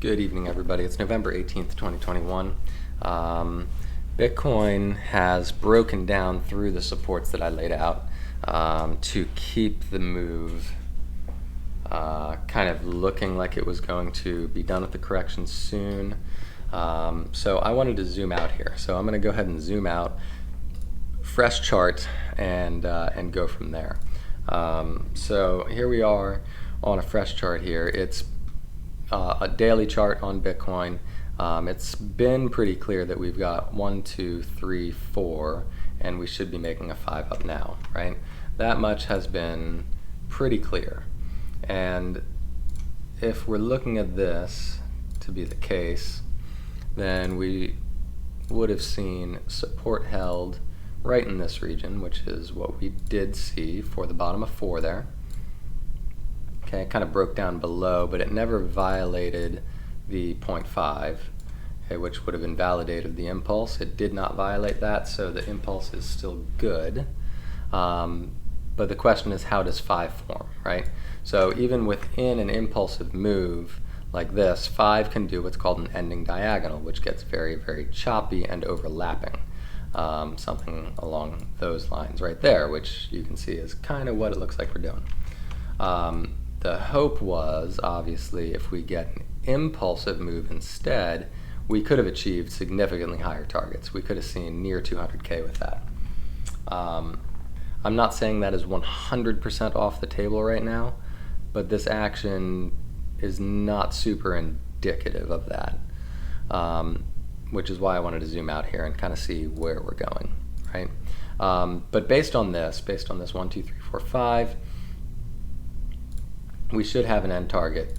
Good evening, everybody. It's November 18th, 2021. Bitcoin has broken down through the supports that I laid out to keep the move kind of looking like it was going to be done with the correction soon. So I wanted to zoom out here. So I'm going to go ahead and zoom out, fresh chart, and go from there. So here we are on a fresh chart here. It's a daily chart on Bitcoin. It's been pretty clear that we've got 1, 2, 3, 4, and we should be making a 5 up now, right? That much has been pretty clear. And if we're looking at this to be the case, then we would have seen support held right in this region, which is what we did see for the bottom of 4 there. Okay, it kind of broke down below, but it never violated the 0.5, okay, which would have invalidated the impulse. It did not violate that, so the impulse is still good. But the question is, how does 5 form, right? So even within an impulsive move like this, 5 can do what's called an ending diagonal, which gets very, very choppy and overlapping. Something along those lines right there, which you can see is kind of what it looks like we're doing. The hope was, obviously, if we get an impulsive move instead, we could have achieved significantly higher targets. We could have seen near 200K with that. I'm not saying that is 100% off the table right now, but this action is not super indicative of that, which is why I wanted to zoom out here and kind of see where we're going, right? But based on this 1, 2, 3, 4, 5, we should have an end target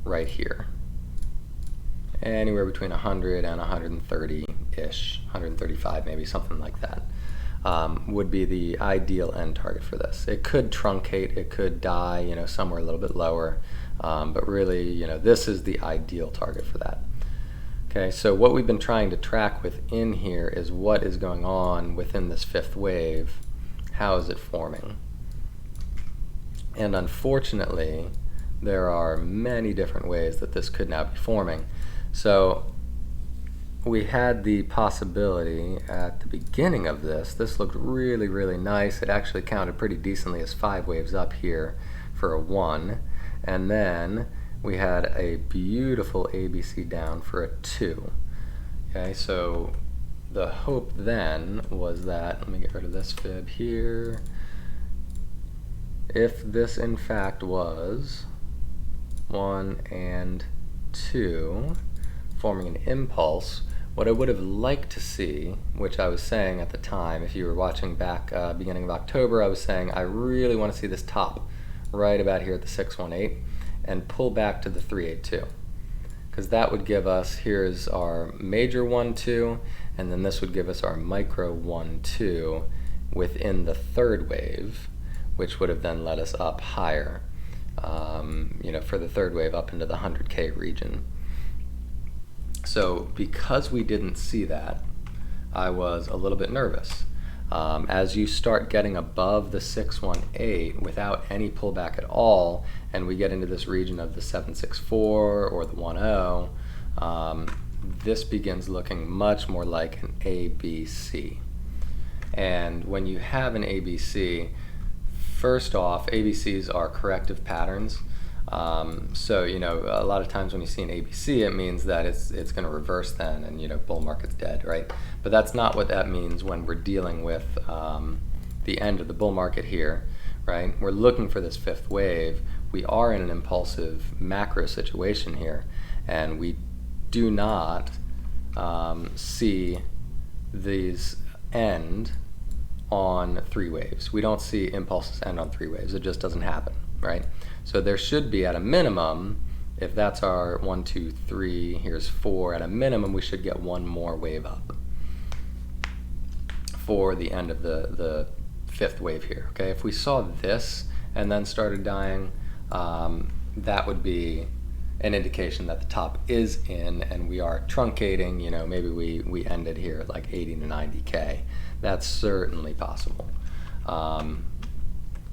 right here, anywhere between 100 and 130-ish, 135 maybe, something like that, would be the ideal end target for this. It could truncate, it could die, somewhere a little bit lower, but really, this is the ideal target for that. Okay, so what we've been trying to track within here is what is going on within this 5th wave. How is it forming? And unfortunately, there are many different ways that this could now be forming. So we had the possibility at the beginning of this looked really, really nice. It actually counted pretty decently as 5 waves up here for a 1. And then we had a beautiful ABC down for a 2. Okay, so the hope then was that, let me get rid of this fib here. If this in fact was 1 and 2 forming an impulse, what I would have liked to see, which I was saying at the time, if you were watching back beginning of October, I was saying I really want to see this top right about here at the 618 and pull back to the 382, because that would give us, here's our major 1, 2, and then this would give us our micro 1, 2 within the 3rd wave, which would have then led us up higher, for the 3rd wave up into the 100K region. So because we didn't see that, I was a little bit nervous. As you start getting above the 618 without any pullback at all, and we get into this region of the 764 or the 10, this begins looking much more like an ABC. And when you have an ABC, first off, ABCs are corrective patterns. So, a lot of times when you see an ABC, it means that it's going to reverse then and, bull market's dead, right? But that's not what that means when we're dealing with the end of the bull market here, right? We're looking for this 5th wave. We are in an impulsive macro situation here, and we do not see these end on 3 waves. We don't see impulses end on 3 waves. It just doesn't happen, right? So there should be, at a minimum, if that's our 1, 2, 3, here's 4, at a minimum we should get 1 more wave up for the end of the 5th wave here. Okay, if we saw this and then started dying, that would be an indication that the top is in and we are truncating. Maybe we ended here at like 80 to 90K. That's certainly possible.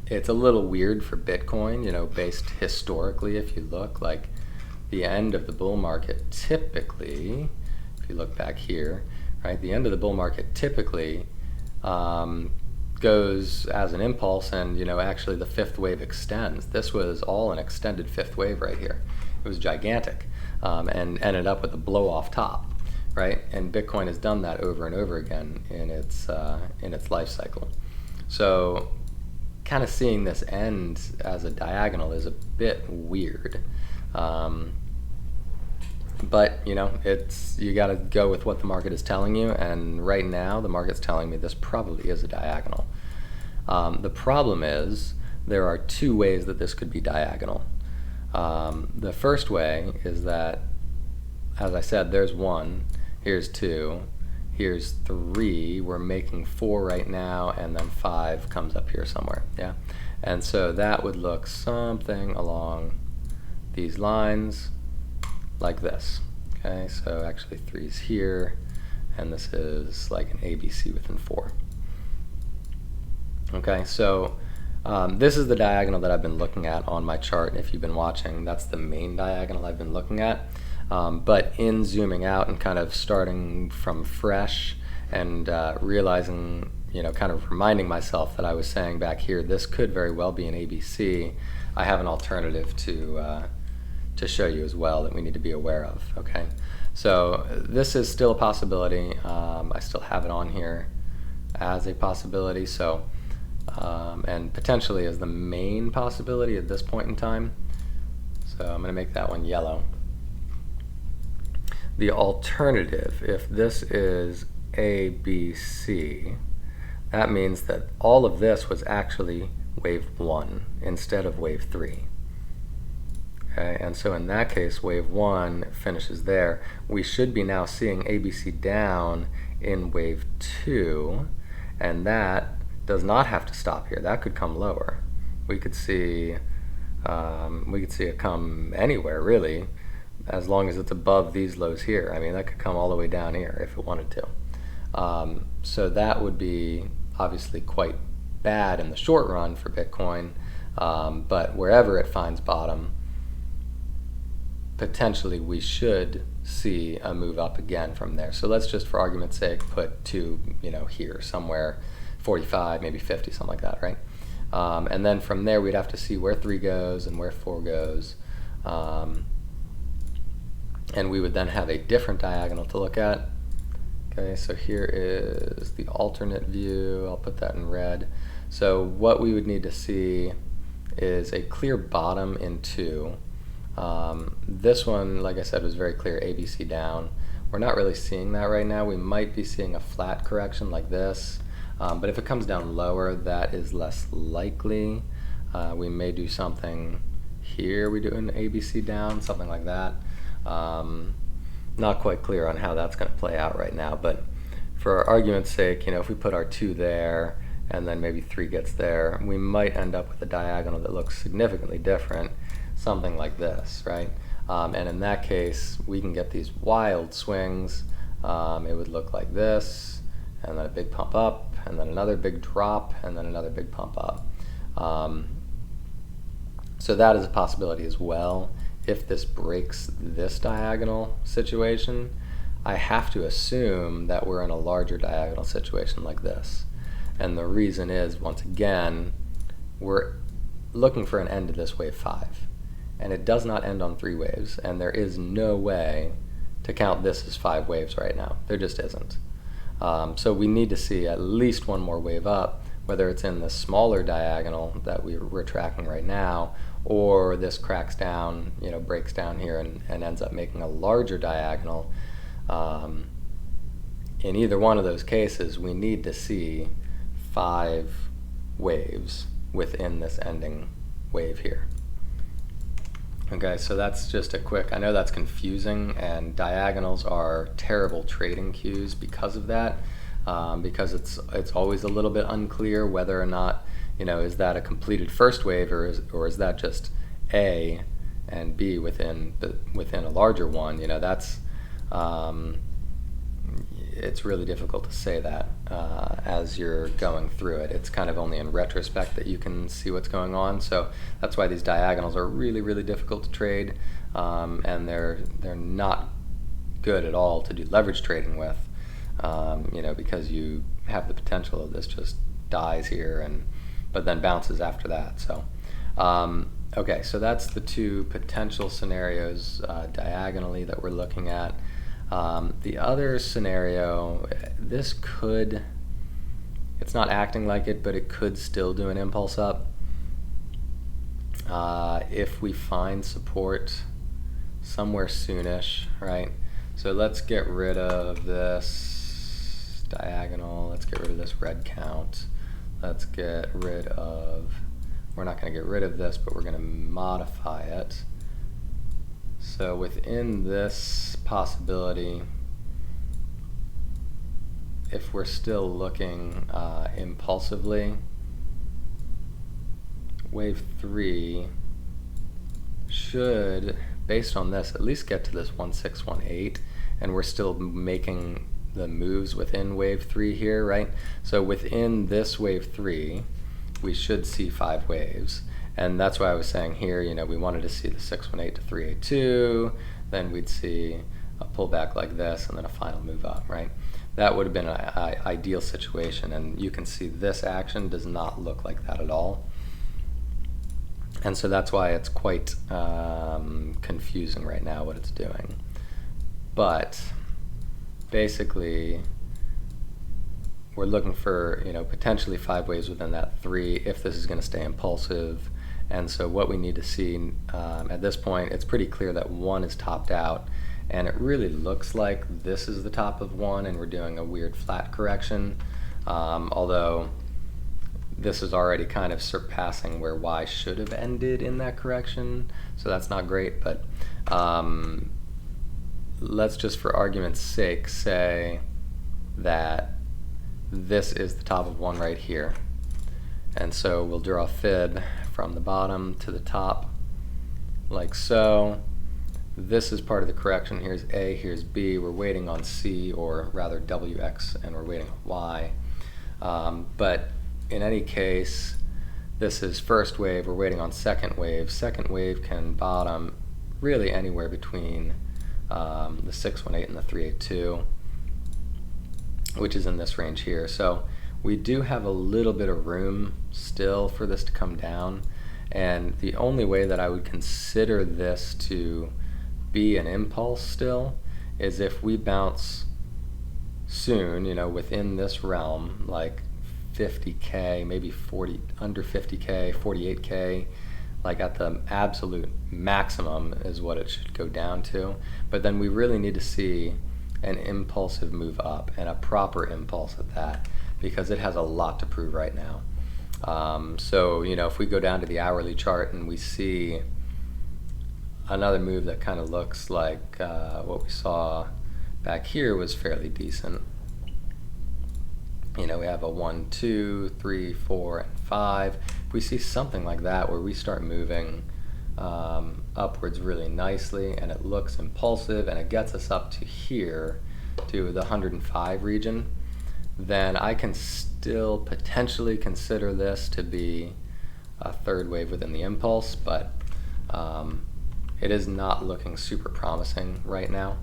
It's a little weird for Bitcoin, based historically. If you look, like the end of the bull market typically, if you look back here, right, the end of the bull market typically goes as an impulse, and actually the fifth wave extends. This was all an extended fifth wave right here. It was gigantic, and ended up with a blow off top, right? And Bitcoin has done that over and over again in its life cycle. So kind of seeing this end as a diagonal is a bit weird. But you got to go with what the market is telling you, and right now the market's telling me this probably is a diagonal. The problem is there are two ways that this could be diagonal. The first way is that, as I said, there's one, here's two, here's three, we're making four right now, and then five comes up here somewhere, yeah? And so that would look something along these lines like this, okay? So actually three's here, and this is like an ABC within four. Okay, so this is the diagonal that I've been looking at on my chart. If you've been watching, that's the main diagonal I've been looking at. But in zooming out and kind of starting from fresh and realizing, kind of reminding myself that I was saying back here, this could very well be an ABC, I have an alternative to show you as well that we need to be aware of, okay? So this is still a possibility. I still have it on here as a possibility, so and potentially as the main possibility at this point in time. So I'm going to make that one yellow. The alternative, if this is A, B, C, that means that all of this was actually wave 1 instead of wave 3. Okay, and so in that case, wave 1 finishes there. We should be now seeing ABC down in wave 2, and that does not have to stop here. That could come lower. We could see it come anywhere really, as long as it's above these lows here. I mean, that could come all the way down here if it wanted to. So that would be obviously quite bad in the short run for Bitcoin, but wherever it finds bottom, potentially we should see a move up again from there. So let's just, for argument's sake, put 2, here somewhere, 45, maybe 50, something like that, right? And then from there we'd have to see where 3 goes and where 4 goes. And we would then have a different diagonal to look at. Okay, so here is the alternate view. I'll put that in red. So what we would need to see is a clear bottom in 2. This one, like I said, was very clear, ABC down. We're not really seeing that right now. We might be seeing a flat correction like this, but if it comes down lower, that is less likely. We may do something here. We do an ABC down, something like that. Not quite clear on how that's going to play out right now, but for argument's sake, if we put our 2 there and then maybe 3 gets there, we might end up with a diagonal that looks significantly different, something like this, right? And in that case, we can get these wild swings. It would look like this, and then a big pump up, and then another big drop, and then another big pump up. So that is a possibility as well. If this breaks this diagonal situation, I have to assume that we're in a larger diagonal situation like this. And the reason is, once again, we're looking for an end to this wave 5. And it does not end on 3 waves, and there is no way to count this as 5 waves right now. There just isn't. So we need to see at least one more wave up, whether it's in the smaller diagonal that we're tracking right now, or this cracks down, breaks down here and ends up making a larger diagonal. In either one of those cases, we need to see 5 waves within this ending wave here. Okay, so that's just a quick, I know that's confusing, and diagonals are terrible trading cues because of that, because it's always a little bit unclear whether or not, is that a completed first wave, or is that just A and B within a larger one? That's it's really difficult to say that as you're going through it. It's kind of only in retrospect that you can see what's going on. So that's why these diagonals are really, really difficult to trade, and they're not good at all to do leverage trading with, because you have the potential of this just dies here, but then bounces after that. So okay, so that's the two potential scenarios diagonally that we're looking at. The other scenario, it's not acting like it, but it could still do an impulse up if we find support somewhere soonish, right? So let's get rid of this diagonal, let's get rid of this red count, let's get rid of, we're not going to get rid of this, but we're going to modify it. So within this possibility, if we're still looking impulsively, wave 3 should, based on this, at least get to this 1618, and we're still making the moves within wave 3 here, right? So within this wave 3, we should see 5 waves. And that's why I was saying here, we wanted to see the 618 to 382, then we'd see a pullback like this, and then a final move up, right? That would have been an ideal situation, and you can see this action does not look like that at all. And so that's why it's quite confusing right now what it's doing. But basically, we're looking for potentially 5 waves within that 3 if this is going to stay impulsive. And so what we need to see at this point, it's pretty clear that 1 is topped out, and it really looks like this is the top of 1 and we're doing a weird flat correction, although this is already kind of surpassing where Y should have ended in that correction, so that's not great. But let's just, for argument's sake, say that this is the top of 1 right here. And so we'll draw a fib from the bottom to the top, like so. This is part of the correction. Here's A, here's B. We're waiting on C, or rather WX, and we're waiting on Y. But in any case, this is first wave. We're waiting on second wave. Second wave can bottom really anywhere between the 618 and the 382, which is in this range here. So we do have a little bit of room still for this to come down, and the only way that I would consider this to be an impulse still is if we bounce soon, within this realm, like 50K, maybe 40, under 50K, 48K, like at the absolute maximum is what it should go down to. But then we really need to see an impulsive move up, and a proper impulse at that, because it has a lot to prove right now. So if we go down to the hourly chart and we see another move that kind of looks like what we saw back here was fairly decent. We have a 1, 2, 3, 4, and 5. If we see something like that where we start moving upwards really nicely, and it looks impulsive, and it gets us up to here, to the 105 region, then I can still potentially consider this to be a third wave within the impulse, but it is not looking super promising right now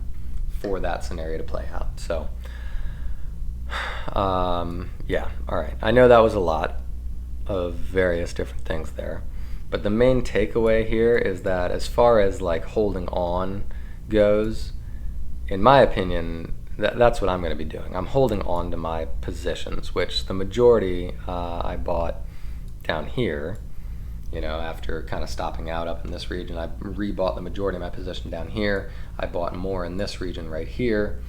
for that scenario to play out. So yeah, all right. I know that was a lot of various different things there, but the main takeaway here is that as far as like holding on goes, in my opinion, that's what I'm going to be doing. I'm holding on to my positions, which the majority I bought down here, after kind of stopping out up in this region. I rebought the majority of my position down here. I bought more in this region right here.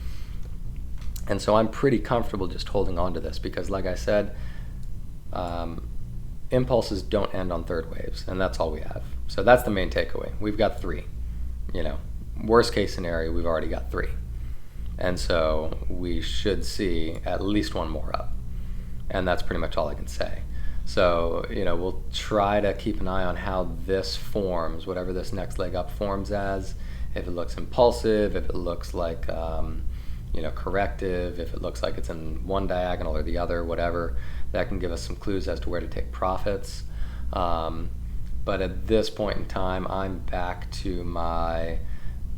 And so I'm pretty comfortable just holding on to this because, like I said, impulses don't end on third waves, and that's all we have. So that's the main takeaway. We've got 3. Worst case scenario, we've already got 3. And so we should see at least 1 more up. And that's pretty much all I can say. So, we'll try to keep an eye on how this forms, whatever this next leg up forms as. If it looks impulsive, if it looks like, corrective, if it looks like it's in one diagonal or the other, whatever, that can give us some clues as to where to take profits. But at this point in time, I'm back to my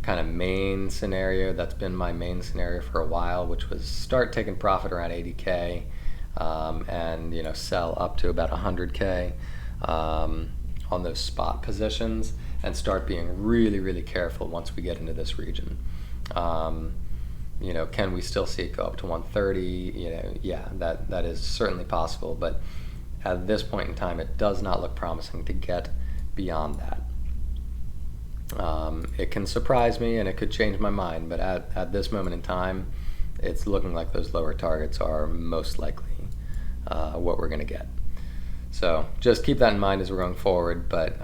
kind of main scenario. That's been my main scenario for a while, which was start taking profit around 80K, and sell up to about 100K on those spot positions, and start being really, really careful once we get into this region. Can we still see it go up to 130? Yeah, that is certainly possible, but at this point in time, it does not look promising to get beyond that. It can surprise me and it could change my mind, but at this moment in time, it's looking like those lower targets are most likely what we're going to get. So just keep that in mind as we're going forward. But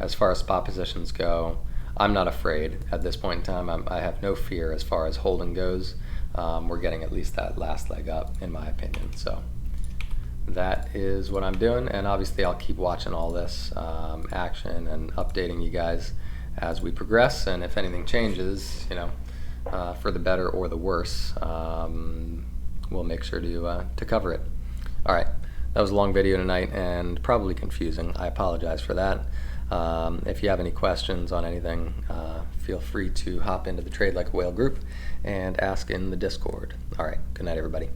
as far as spot positions go, I'm not afraid at this point in time. I have no fear as far as holding goes. We're getting at least that last leg up, in my opinion. So that is what I'm doing, and obviously I'll keep watching all this action and updating you guys as we progress, and if anything changes, for the better or the worse, we'll make sure to cover it. All right, that was a long video tonight and probably confusing. I apologize for that. If you have any questions on anything, feel free to hop into the Trade Like a Whale group and ask in the Discord. All right, good night, everybody.